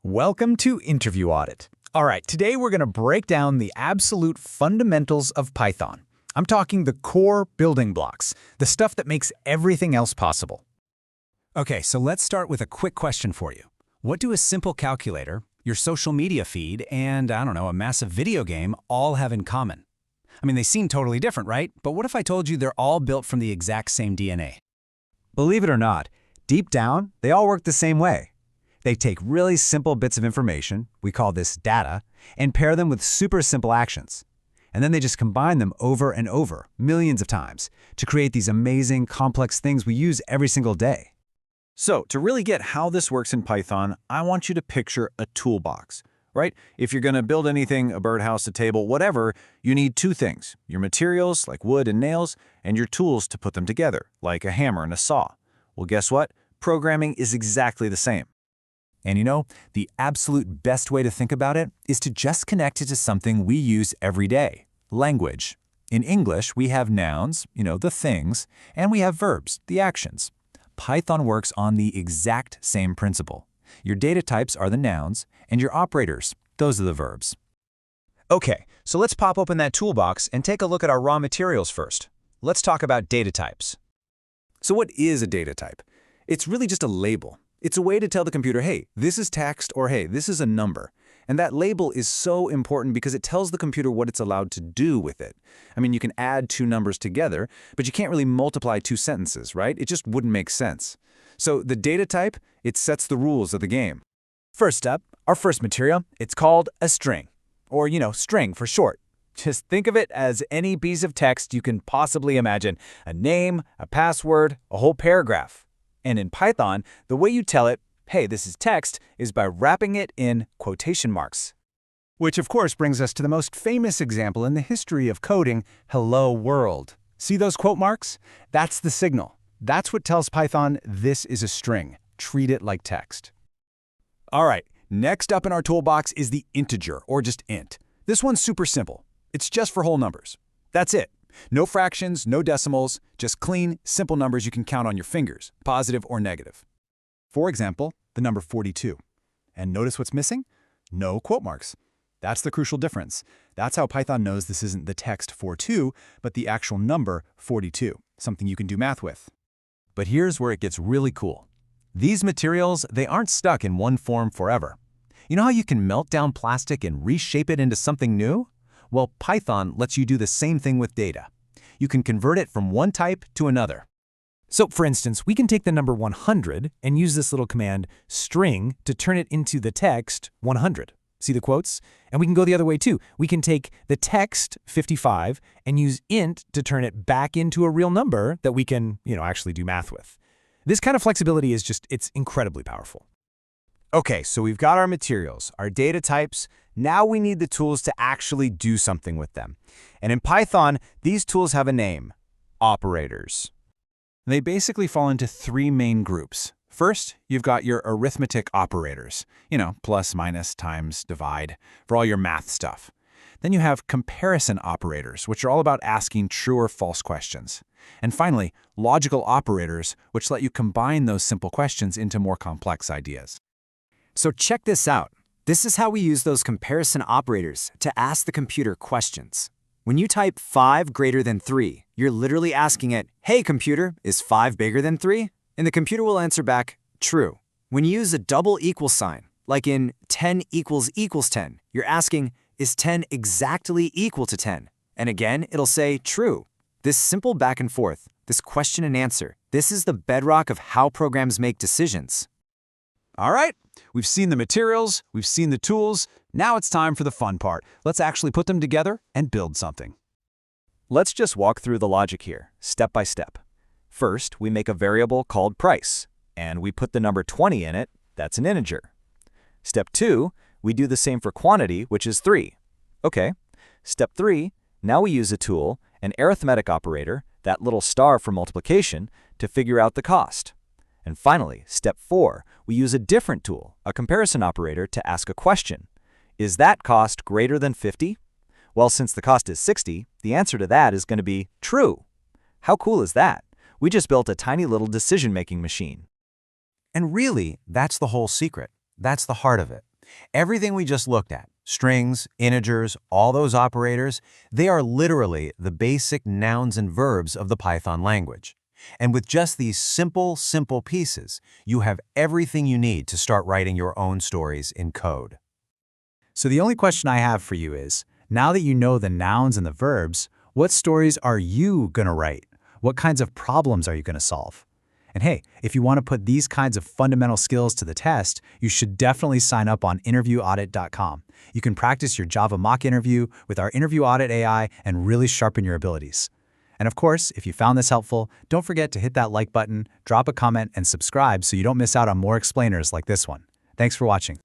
Welcome to Interview Audit. All right, today we're going to break down the absolute fundamentals of Python. I'm talking the core building blocks, the stuff that makes everything else possible. Okay, so let's start with a quick question for you. What do a simple calculator, your social media feed, and, a massive video game all have in common? I mean, they seem totally different, right? But what if I told you they're all built from the exact same DNA? Believe it or not, deep down, they all work the same way. They take really simple bits of information, we call this data, and pair them with super simple actions. And then they just combine them over and over, millions of times, to create these amazing, complex things we use every single day. So, to really get how this works in Python, I want you to picture a toolbox, right? If you're going to build anything, a birdhouse, a table, whatever, you need two things: your materials, like wood and nails, and your tools to put them together, like a hammer and a saw. Well, guess what? Programming is exactly the same. And the absolute best way to think about it is to just connect it to something we use every day: language. In English, we have nouns, the things, and we have verbs, the actions. Python works on the exact same principle. Your data types are the nouns, and your operators, those are the verbs. Okay, so let's pop open that toolbox and take a look at our raw materials first. Let's talk about data types. So what is a data type? It's really just a label. It's a way to tell the computer, hey, this is text, or hey, this is a number. And that label is so important because it tells the computer what it's allowed to do with it. I mean, you can add two numbers together, but you can't really multiply two sentences, right? It just wouldn't make sense. So the data type, it sets the rules of the game. First up, our first material, it's called a string, or string for short. Just think of it as any piece of text you can possibly imagine: a name, a password, a whole paragraph. And in Python, the way you tell it, hey, this is text, is by wrapping it in quotation marks. Which of course brings us to the most famous example in the history of coding: hello world. See those quote marks? That's the signal. That's what tells Python this is a string. Treat it like text. All right, next up in our toolbox is the integer, or just int. This one's super simple. It's just for whole numbers. That's it. No fractions, no decimals, just clean, simple numbers you can count on your fingers, positive or negative. For example, the number 42. And notice what's missing? No quote marks. That's the crucial difference. That's how Python knows this isn't the text 42, but the actual number 42, something you can do math with. But here's where it gets really cool. These materials, they aren't stuck in one form forever. You know how you can melt down plastic and reshape it into something new? Well, Python lets you do the same thing with data. You can convert it from one type to another. So, for instance, we can take the number 100 and use this little command, string, to turn it into the text 100. See the quotes? And we can go the other way too. We can take the text 55 and use int to turn it back into a real number that we can, actually do math with. This kind of flexibility is it's incredibly powerful. Okay, so we've got our materials, our data types. Now we need the tools to actually do something with them. And in Python, these tools have a name: operators. They basically fall into three main groups. First, you've got your arithmetic operators, plus, minus, times, divide, for all your math stuff. Then you have comparison operators, which are all about asking true or false questions. And finally, logical operators, which let you combine those simple questions into more complex ideas. So check this out. This is how we use those comparison operators to ask the computer questions. When you type 5 greater than 3, you're literally asking it, hey computer, is 5 bigger than 3? And the computer will answer back, true. When you use a double equal sign, like in 10 equals 10, you're asking, is 10 exactly equal to 10? And again, it'll say true. This simple back and forth, this question and answer, this is the bedrock of how programs make decisions. All right, we've seen the materials, we've seen the tools. Now it's time for the fun part. Let's actually put them together and build something. Let's just walk through the logic here, step by step. First, we make a variable called price, and we put the number 20 in it. That's an integer. Step 2, we do the same for quantity, which is 3. Okay. Step 3, now we use a tool, an arithmetic operator, that little star for multiplication, to figure out the cost. And finally, step 4, we use a different tool, a comparison operator, to ask a question. Is that cost greater than 50? Well, since the cost is 60, the answer to that is going to be true. How cool is that? We just built a tiny little decision-making machine. And really, that's the whole secret. That's the heart of it. Everything we just looked at, strings, integers, all those operators, they are literally the basic nouns and verbs of the Python language. And with just these simple pieces, you have everything you need to start writing your own stories in code. So the only question I have for you is, now that you know the nouns and the verbs, what stories are you going to write? What kinds of problems are you going to solve? And hey, if you want to put these kinds of fundamental skills to the test, you should definitely sign up on interviewaudit.com. You can practice your Java mock interview with our Interview Audit AI and really sharpen your abilities. And of course, if you found this helpful, don't forget to hit that like button, drop a comment, and subscribe so you don't miss out on more explainers like this one. Thanks for watching.